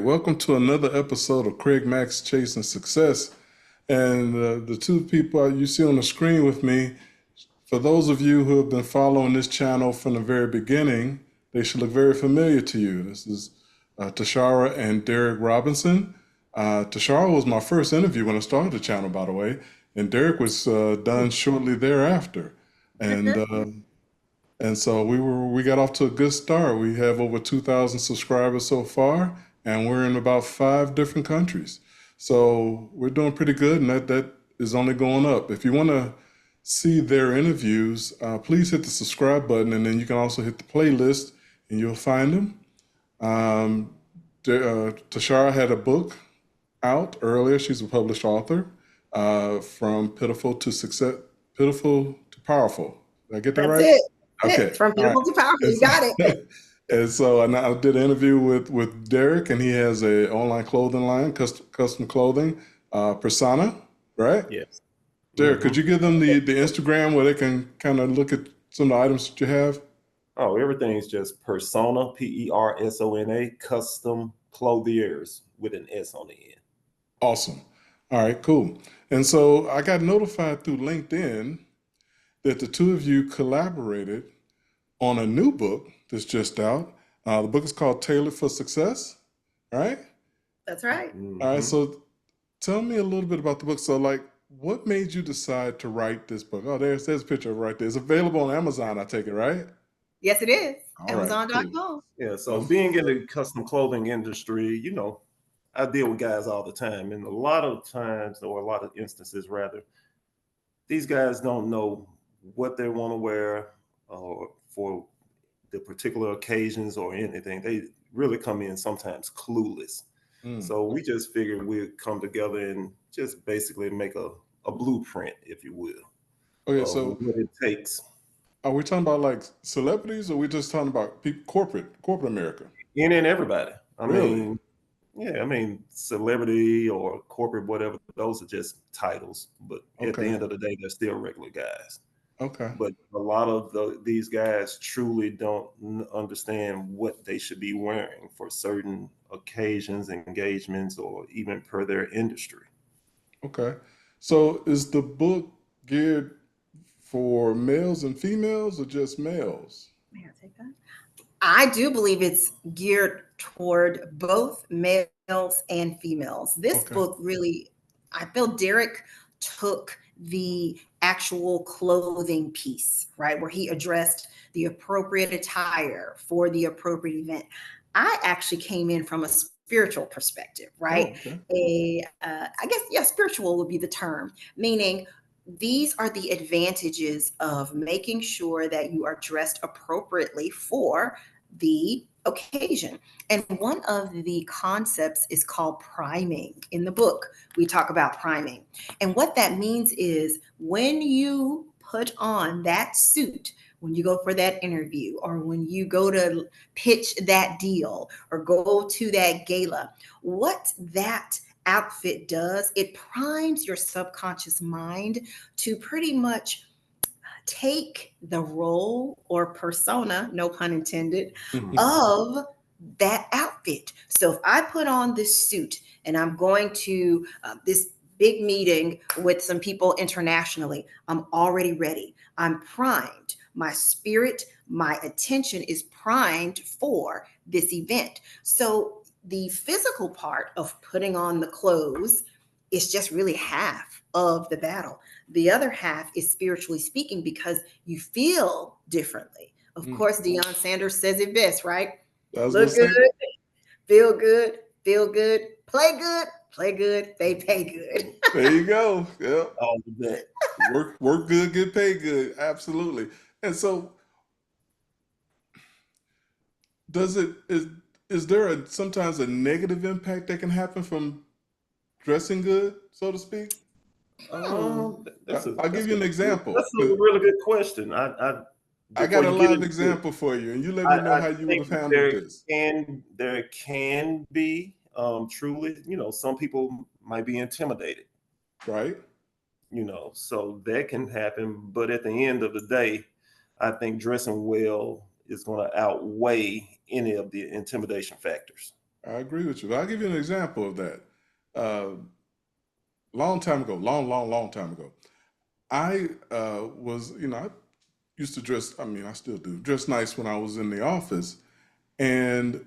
welcome to another episode of Craig Mack's Chasing Success. And the two people you see on the screen with me, for those of you who have been following this channel from the very beginning, they should look very familiar to you. This is Tashara and Derek Robinson. Tashara was my first interview when I started the channel, by the way, and Derek was done shortly thereafter. And so we got off to a good start. We have over 2,000 subscribers so far, and we're in about 5 different countries. So we're doing pretty good, and that is only going up. If you want to see their interviews, please hit the subscribe button, and then you can also hit the playlist, and you'll find them. Tashara had a book out earlier. She's a published author, from Pitiful to Success, Pitiful to Powerful. Did I get that right? That's it. Okay. From Pitiful to Powerful. You got it. And so I did an interview with Derek, and he has a online clothing line, custom clothing, Persona, right? Yes. Derek, could you give them the Instagram where they can kind of look at some of the items that you have? Oh, everything's just Persona, Persona, custom clothiers with an S on the end. Awesome. All right, cool. And so I got notified through LinkedIn that the two of you collaborated on a new book that's just out. The book is called Tailored for Success, right? That's right. Mm-hmm. All right, so tell me a little bit about the book. So, like, what made you decide to write this book? Oh, there's a picture right there. It's available on Amazon, I take it, right? Yes, it is. All right, Amazon.com. cool. Yeah, so being in the custom clothing industry, I deal with guys all the time. And a lot of times, or a lot of instances rather, these guys don't know what they want to wear for the particular occasions or anything. They really come in sometimes clueless. So we just figured we'd come together and just basically make a blueprint, if you will. Okay, so what it takes. Are we talking about like celebrities, or are we just talking about people, corporate America? In and everybody. Really? I mean, celebrity or corporate, whatever, those are just titles. But at the end of the day, they're still regular guys. Okay. But a lot of these guys truly don't understand what they should be wearing for certain occasions, engagements, or even per their industry. Okay. So is the book geared for males and females or just males? May I take that? I do believe it's geared toward both males and females. This book really, I feel Derek took the actual clothing piece, right, where he addressed the appropriate attire for the appropriate event. I actually came in from a spiritual perspective, right? I guess, yeah, spiritual would be the term, meaning these are the advantages of making sure that you are dressed appropriately for the occasion. And one of the concepts is called priming. In the book, we talk about priming. And what that means is when you put on that suit, when you go for that interview, or when you go to pitch that deal or go to that gala, what that outfit does, it primes your subconscious mind to pretty much take the role or persona, no pun intended, of that outfit. So if I put on this suit and I'm going to this big meeting with some people internationally, I'm already ready. I'm primed. My spirit, my attention is primed for this event. So the physical part of putting on the clothes is just really half of the battle. The other half is spiritually speaking, because you feel differently. Of course, Deion Sanders says it best, right? Look good, feel good, play good, they pay good. There you go. Yeah. All of that. Work good, get paid good. Absolutely. And so is there sometimes a negative impact that can happen from dressing good, so to speak? I'll give you an example. That's a really good question. I got a live example for you, and you let me know how you would have handled this. There can be truly, some people might be intimidated. Right. So that can happen. But at the end of the day, I think dressing well is going to outweigh any of the intimidation factors. I agree with you. I'll give you an example of that. Uh, long time ago, long time ago, I was, I used to dress, I mean, I still do, dress nice when I was in the office. And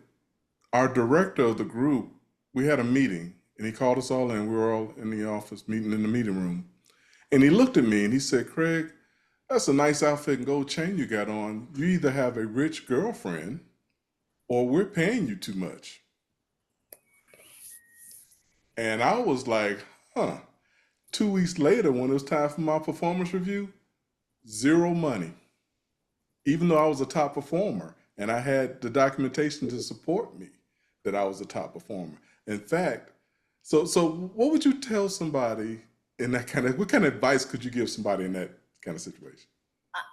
our director of the group, we had a meeting and he called us all in. We were all in the office meeting in the meeting room. And he looked at me and he said, Craig, that's a nice outfit and gold chain you got on. You either have a rich girlfriend or we're paying you too much. And I was like, huh. 2 weeks later, when it was time for my performance review, zero money, even though I was a top performer and I had the documentation to support me that I was a top performer. In fact, so what would you tell somebody in that what kind of advice could you give somebody in that kind of situation?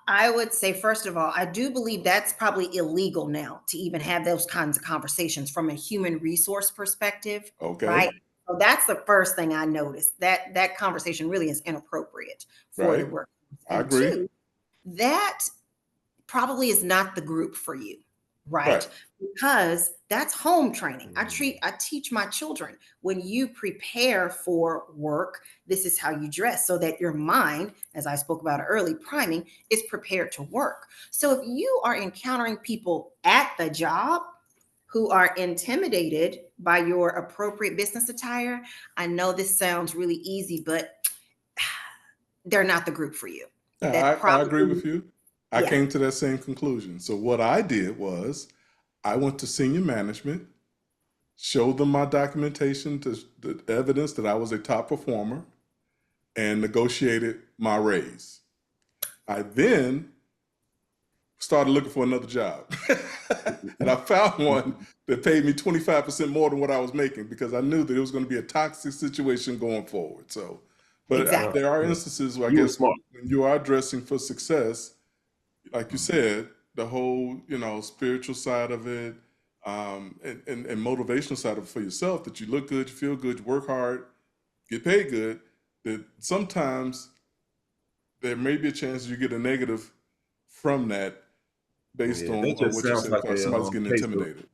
I would say, first of all, I do believe that's probably illegal now to even have those kinds of conversations from a human resource perspective, Okay, right? So that's the first thing I noticed. That conversation really is inappropriate for the right. work. I And agree. two, that probably is not the group for you, Right. right? Because that's home training. Mm. I teach my children, when you prepare for work, this is how you dress so that your mind, as I spoke about early, priming, is prepared to work. So if you are encountering people at the job who are intimidated by your appropriate business attire, I know this sounds really easy, but they're not the group for you. That I agree probably, with you. I yeah. came to that same conclusion. So what I did was I went to senior management, showed them my documentation to the evidence that I was a top performer, and negotiated my raise. I then started looking for another job. And I found one that paid me 25% more than what I was making because I knew that it was going to be a toxic situation going forward. So, but Yeah, Exactly. there are yeah. instances where I You were guess smart. when you are dressing for success, like you Mhm. said, the whole, spiritual side of it, and motivational side of it for yourself, that you look good, you feel good, you work hard, get paid good, that sometimes there may be a chance you get a negative from that based Yeah, that on just what you sounds said as like far as a somebody's getting case of intimidated.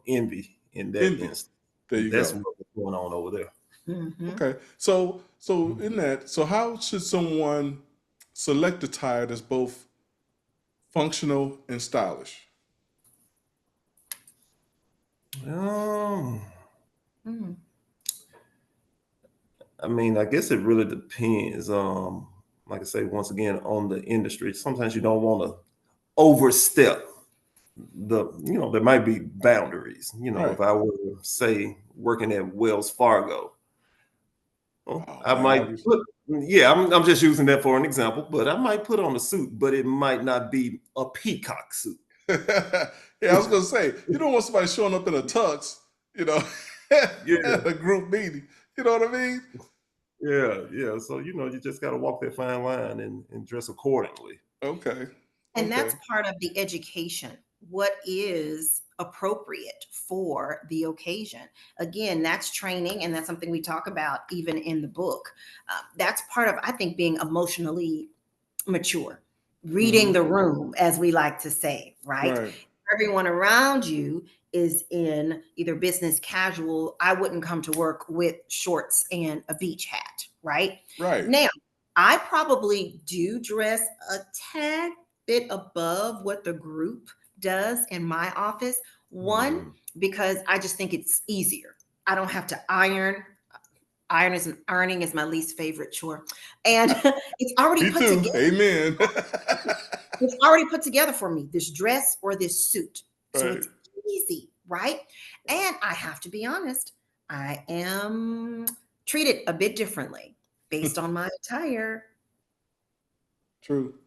envy in that Envy. instance. There And you that's go. what's going on over there. Mhm. Okay. So in Mhm. that, so how should someone select a tire that's both functional and stylish? Um, Mhm. I mean, I guess it really depends. Like I say, once again, on the industry. Sometimes you don't want to overstep there might be boundaries. If Right. I were say working at Wells Fargo, Oh I man, I might wish. put yeah, I'm just using that for an example, but I might put on a suit, but it might not be a peacock suit. Yeah, I was gonna say you don't want somebody showing up in a tux, you know, Yeah, at a group meeting. You know what I mean? yeah, yeah. So you just got to walk that fine line and dress accordingly. Okay. And Okay. that's part of the education. What is appropriate for the occasion? Again, that's training, and that's something we talk about even in the book. That's part of, I think, being emotionally mature, reading Hmm. the room, as we like to say, right? Right. Everyone around you is in either business casual. I wouldn't come to work with shorts and a beach hat, right? Right. Now, I probably do dress a tad bit above what the group does in my office. One, Mhm. because I just think it's easier. I don't have to iron. Ironing is my least favorite chore. And it's already Me put too. together. Amen. It's already put together for me, this dress or this suit. So Right. it's easy, right? And I have to be honest, I am treated a bit differently based on my attire. True.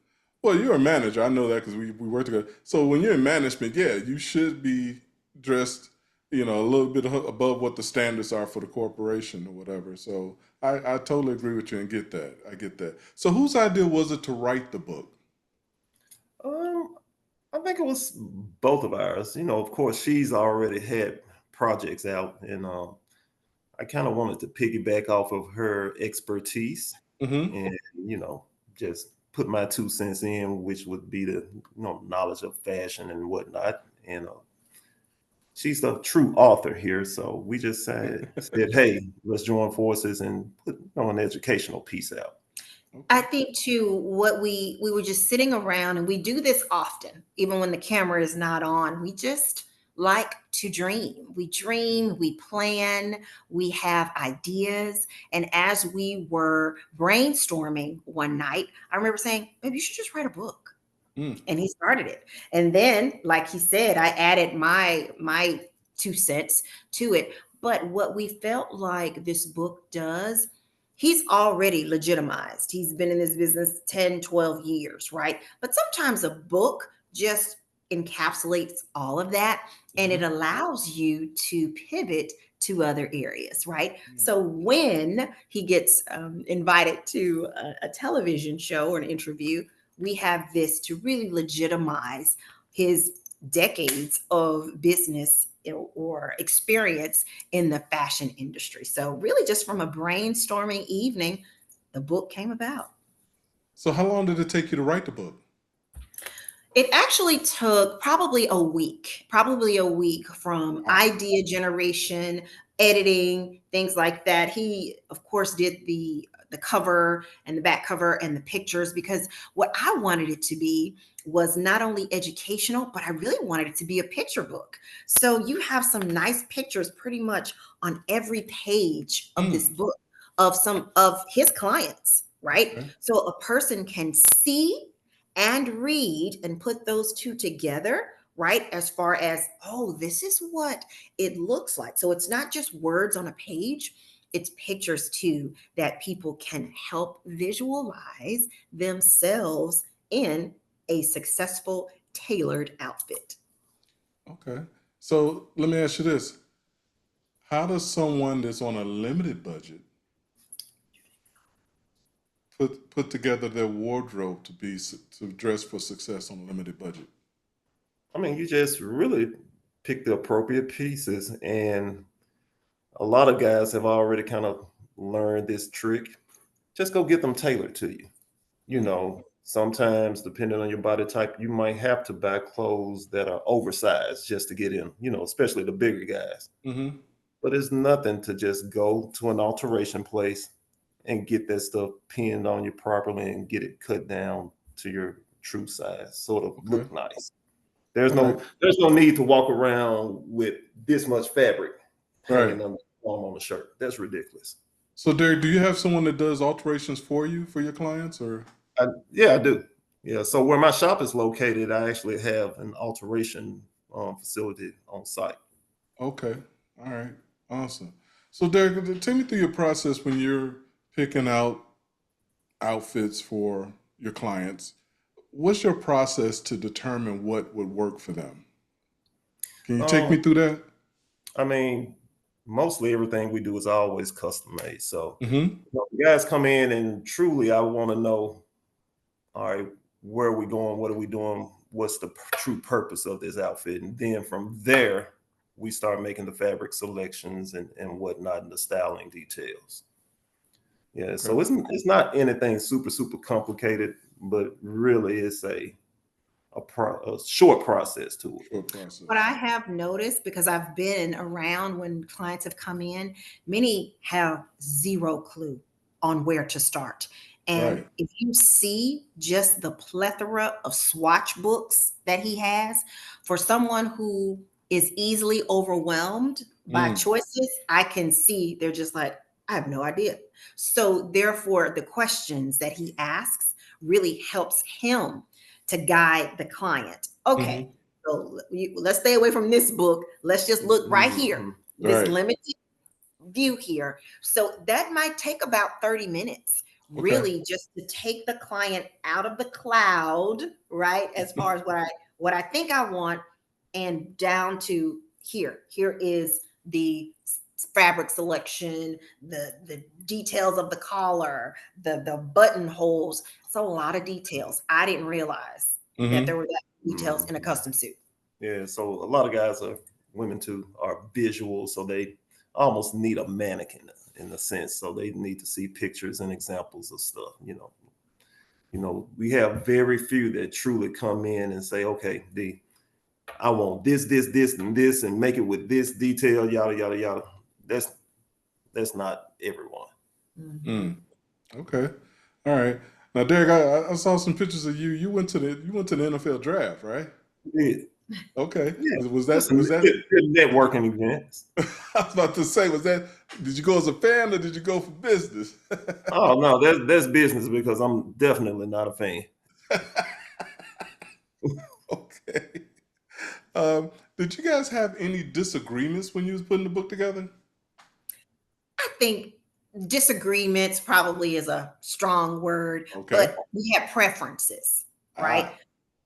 Well, you're a manager. I know that because we work together. So when you're in management, yeah, you should be dressed, a little bit above what the standards are for the corporation or whatever. So I totally agree with you and get that. I get that. So whose idea was it to write the book? Um, I think it was both of ours. Of course, she's already had projects out, and I kind of wanted to piggyback off of her expertise Mm-hmm. and just put my 2 cents in, which would be the knowledge of fashion and whatnot. And she's the true author here. So we just said, hey, let's join forces and put an educational piece out. I think too, what we were just sitting around, and we do this often, even when the camera is not on. We just like to dream. We dream, we plan, we have ideas. And as we were brainstorming one night, I remember saying, "Maybe you should just write a book." And he started it. And then, like he said, I added my 2 cents to it. But what we felt like this book does, he's already legitimized. He's been in this business 10, 12 years, right? But sometimes a book just encapsulates all of that, and it allows you to pivot to other areas, right? So when he gets invited to a television show or an interview, we have this to really legitimize his decades of business or experience in the fashion industry. So really just from a brainstorming evening, the book came about. So how long did it take you to write the book? It actually took probably a week from idea generation, editing, things like that. He, of course, did the cover and the back cover and the pictures, because what I wanted it to be was not only educational, but I really wanted it to be a picture book. So you have some nice pictures pretty much on every page of this book of some of his clients, right? Okay. So a person can see and read and put those two together, right? As far as, oh, this is what it looks like. So it's not just words on a page, it's pictures too that people can help visualize themselves in a successful, tailored outfit. Okay. So let me ask you this. How does someone that's on a limited budget put together their wardrobe to dress for success on a limited budget? I mean, you just really pick the appropriate pieces, and a lot of guys have already kind of learned this trick. Just go get them tailored to you. You know, sometimes depending on your body type, you might have to buy clothes that are oversized just to get in, especially the bigger guys. Mm-hmm. But it's nothing to just go to an alteration place and get that stuff pinned on you properly and get it cut down to your true size, sort of Okay. look nice. There's Right. no need to walk around with this much fabric Right. hanging on the arm on the shirt. That's ridiculous. So Derek, do you have someone that does alterations for you, for your clients, or? Yeah, I do. Yeah. So where my shop is located, I actually have an alteration facility on site. Okay. All right. Awesome. So Derek, take me through your process when you're picking out outfits for your clients. What's your process to determine what would work for them? Can you take me Um, through that? I mean, mostly everything we do is always custom made. So Mm-hmm. the guys come in and truly, I want to know, all right, where are we going? What are we doing? What's the true purpose of this outfit? And then from there, we start making the fabric selections and whatnot and the styling details. Yeah, so Okay. it's not anything super complicated, but really it's a short process to it. Short What I process. have noticed, because I've been around when clients have come in, many have zero clue on where to start. And Right. if you see just the plethora of swatch books that he has, for someone who is easily overwhelmed by Mm. choices, I can see they're just like, I have no idea. So, therefore, the questions that he asks really helps him to guide the client. Okay, Mm-hmm. so let's stay away from this book. Let's just look right here, Mhm. this Right. limited view here. So that might take about 30 minutes, Okay. really, just to take the client out of the cloud, right? As far as what I think I want, and down to here. Here is the fabric selection, the details of the collar, the buttonholes. It's a lot of details. I didn't realize that there Mm-hmm. were that details in a Mhm. custom suit. Yeah, so a lot of guys women too are visual, so they almost need a mannequin in a sense. So they need to see pictures and examples of stuff. We have very few that truly come in and say, "Okay, D, I want this, and this, and make it with this detail, yada, yada, yada. That's not everyone. Mm. Okay. All right. Now, Derek, I saw some pictures of you. You went to the NFL draft, right? Yeah. Okay. Yeah. Was Listen, that good networking events. I was about to say, did you go as a fan or did you go for business? Oh no, that's business because I'm definitely not a fan. Okay. Did you guys have any disagreements when you was putting the book together? I think disagreements probably is a strong word, Okay. but we have preferences, right? Ah,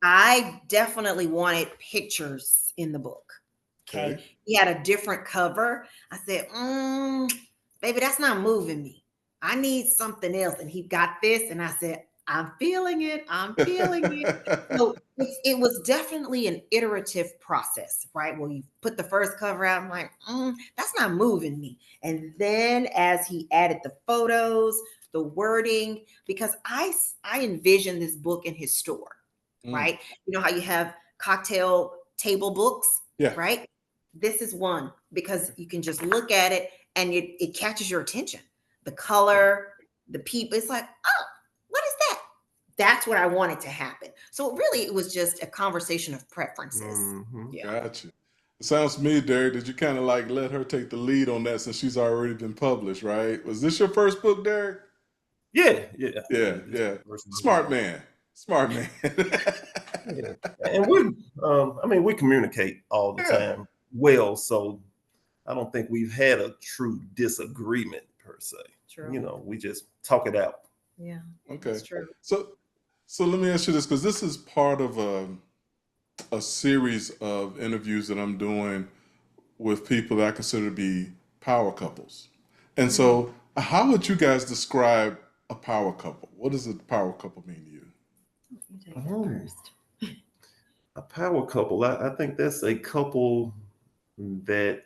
I definitely wanted pictures in the book. Okay. okay. He had a different cover. I said, baby, that's not moving me. I need something else. And he got this, and I said, I'm feeling it. I'm feeling it. So it was definitely an iterative process, right? Well, you put the first cover out, I'm like, that's not moving me. And then as he added the photos, the wording, because I envisioned this book in his store, right? You know how you have cocktail table books, Yeah. right? This is one because you can just look at it and it catches your attention. The color, the people, it's like, oh, what is that? That's what I wanted to happen. So really, it was just a conversation of preferences. Mhm. Yeah. Gotcha. It sounds to me, Derek, that you kind of like let her take the lead on that since she's already been published, right? Was this your first book, Derek? Yeah. Yeah. Smart man. Smart man. Yeah. And we communicate all the Yeah. time well, so I don't think we've had a true disagreement per se. True. You know, we just talk it out. Yeah. Okay. That's true. So let me ask you this, because this is part of a series of interviews that I'm doing with people that I consider to be power couples. And so, how would you guys describe a power couple? What does a power couple mean to you? You take that Oh. first. A power couple, I think that's a couple that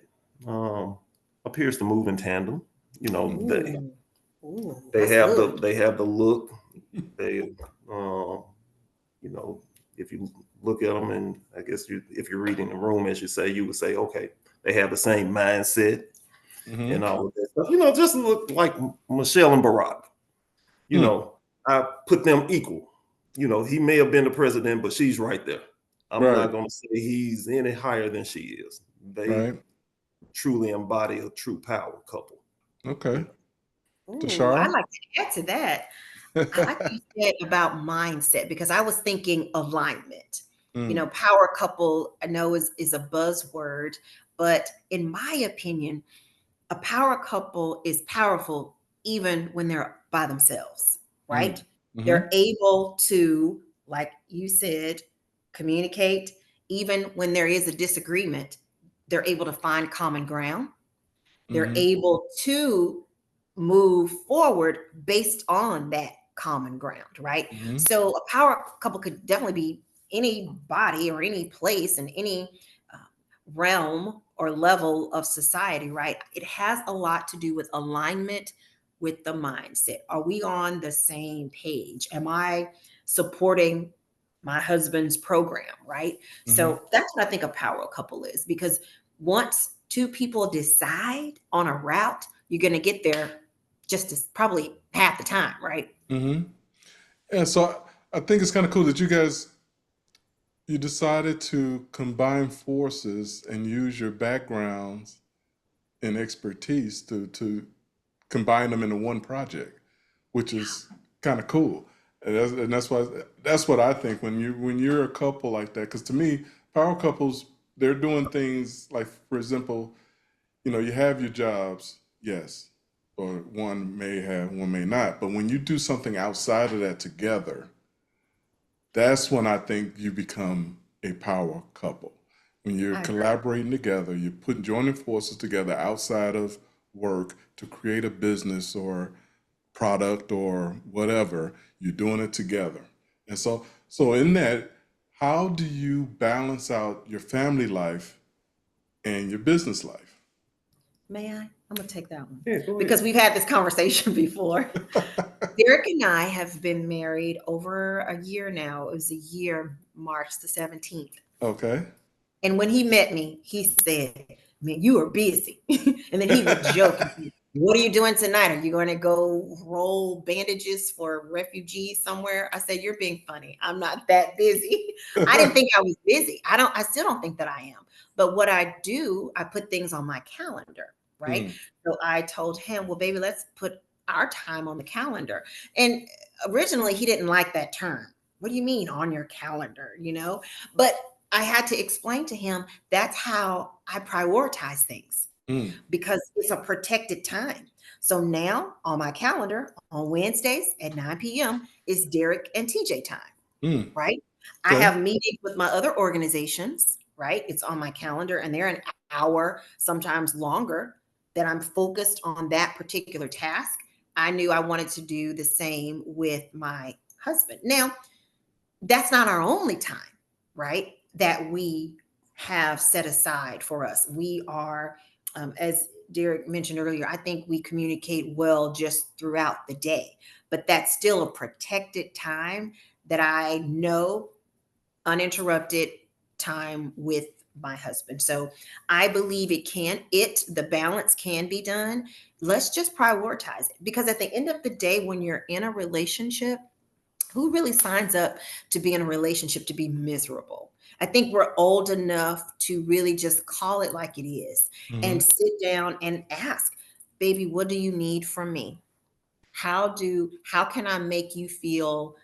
appears to move in tandem. You know, they That's have good. the look. They you know, if you look at them, and I guess if you're reading the room, as you say, you would say, okay, they have the same mindset and all of that stuff. You know, just look like Michelle and Barack. You know, I put them equal. You know, he may have been the president, but she's right there. I'm Right. not going to say he's any higher than she is. They Right. truly embody a true power couple. Okay. Ooh, Tashara? I like to add to that. I like what you said about mindset because I was thinking alignment. You know, power couple, I know is a buzzword, but in my opinion, a power couple is powerful even when they're by themselves, right? They're able to, like you said, communicate. Even when there is a disagreement, they're able to find common ground. They're able to move forward based on that common ground, right? So a power couple could definitely be anybody or any place in any uh, realm or level of society, right? It has a lot to do with alignment with the mindset. Are we on the same page? Am I supporting my husband's program, right? So that's what I think a power couple is because once two people decide on a route, you're going to get there just as probably half the time, right? And so I think it's kind of cool that you decided to combine forces and use your backgrounds and expertise to combine them into one project, which is kind of cool. And that's what I think when you're a couple like that. Because to me, power couples, they're doing things like, for example, you have your jobs, yes, or one may have, one may not. But when you do something outside of that together, that's when I think you become a power couple. When you're collaborating together, you're joining forces together outside of work to create a business or product or whatever, you're doing it together. And so in that, how do you balance out your family life and your business life? May I? I'm going to take that one. Yeah, go ahead. Because we've had this conversation before. Derek and I have been married over a year now. It was a year, March the 17th. Okay. And when he met me, he said, "Man, you are busy." And then he would joke, "What are you doing tonight? Are you going to go roll bandages for refugees somewhere?" I said, "You're being funny. I'm not that busy." I didn't think I was busy. I still don't think that I am. But what I do, I put things on my calendar, right? Mm, So I told him, "Well, baby, let's put our time on the calendar." And originally he didn't like that term. What do you mean on your calendar? But I had to explain to him that's how I prioritize things mm, because it's a protected time. So now on my calendar on Wednesdays at 9 p.m. is Derek and TJ time, mm. right? I Okay. have meetings with my other organizations, right? It's on my calendar and they're an hour, sometimes longer, that I'm focused on that particular task. I knew I wanted to do the same with my husband. Now, that's not our only time, right? That we have set aside for us. We are, as Derek mentioned earlier, I think we communicate well just throughout the day, but that's still a protected time that I know uninterrupted time with my husband. So I believe the balance can be done. Let's just prioritize it because at the end of the day, when you're in a relationship, who really signs up to be in a relationship to be miserable? I think we're old enough to really just call it like it is Hmm. and sit down and ask, baby, what do you need from me? How can I make you feel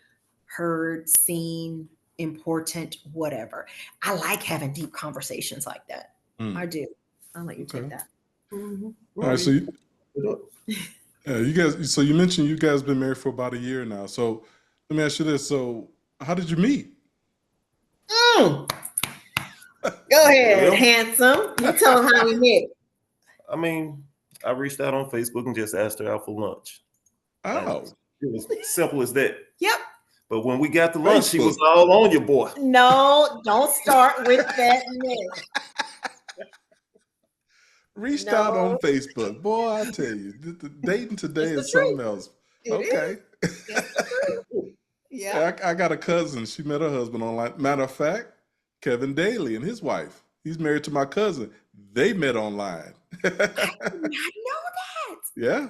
heard, seen, important, whatever? I like having deep conversations like that. I Mm. do. I'll let you take Okay. that. Mhm. All right. Right. You guys. So you mentioned you guys been married for about a year now. So let me ask you this. So how did you meet? Mm, go ahead, Well, handsome. You tell them how we met. I mean, I reached out on Facebook and just asked her out for lunch. And Oh, it was simple as that. Yep. But when we got to lunch, she was Facebook. all on your boy. No, don't start with that mess. Reached out on No, Facebook. Boy, I tell you, dating today it's the is something truth. else. It is. Okay. It's the truth. Yeah. Yeah, I got a cousin. She met her husband online. Matter of fact, Kevin Daly and his wife. He's married to my cousin. They met online. I did not know that. Yeah,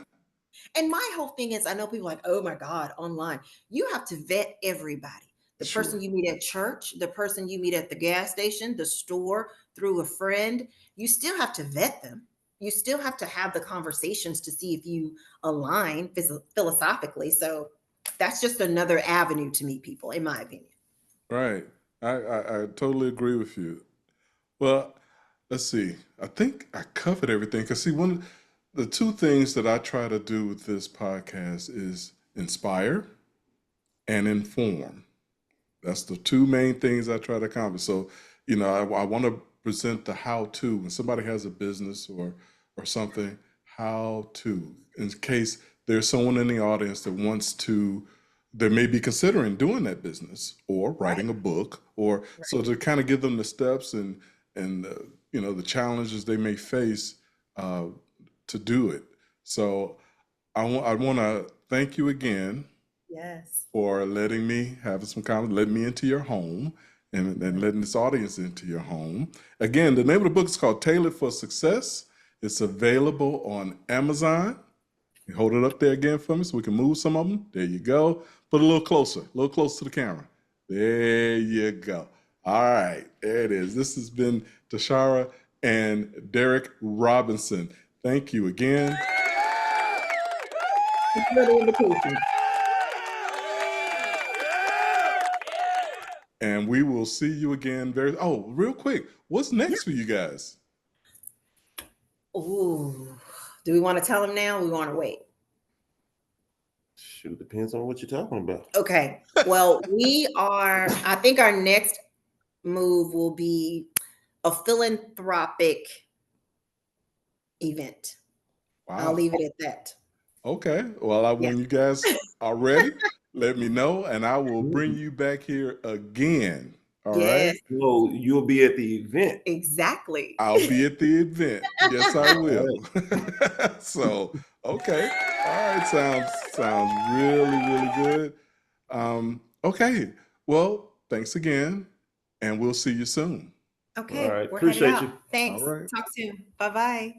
And my whole thing is, I know people are like, oh my God, online. You have to vet everybody. The person sure. you meet at church, the person you meet at the gas station, the store, through a friend, you still have to vet them. You still have to have the conversations to see if you align philosophically. So that's just another avenue to meet people, in my opinion. Right. I totally agree with you. Well, let's see. I think I covered everything. Because, see, the two things that I try to do with this podcast is inspire and inform. That's the two main things I try to accomplish. So, I want to present the how to when somebody has a business or something, how to, in case there's someone in the audience that wants to, they may be considering doing that business or Right. writing a book, or so to kind of give them the steps and the challenges they may face uh, to do it. So I want to thank you again Yes. for letting me have some comment, letting me into your home and letting this audience into your home. Again, the name of the book is called Tailored for Success. It's available on Amazon. You hold it up there again for me so we can move some of them. There you go. Put a little closer to the camera. There you go. All right, there it is. This has been Tashara and Derek Robinson. Thank you again. Another invitation. And we will see you again real quick. What's next for you guys? Ooh. Do we want to tell them now? Or we want to wait? Shoot, depends on what you're talking about. Okay. Well, I think our next move will be a philanthropic event. I'll Wow. leave it at that. Okay. Well, Yeah. when you guys are ready, let me know and I will bring you back here again. All right. Yes, So you'll be at the event. exactly. I'll be at the event. Yes, I All will. right. So, okay. All right. Sounds really, really good. Okay. Well, thanks again, and we'll see you soon. Okay, All right. we're headed Appreciate out. you. Thanks. All right. Talk soon. Bye-bye.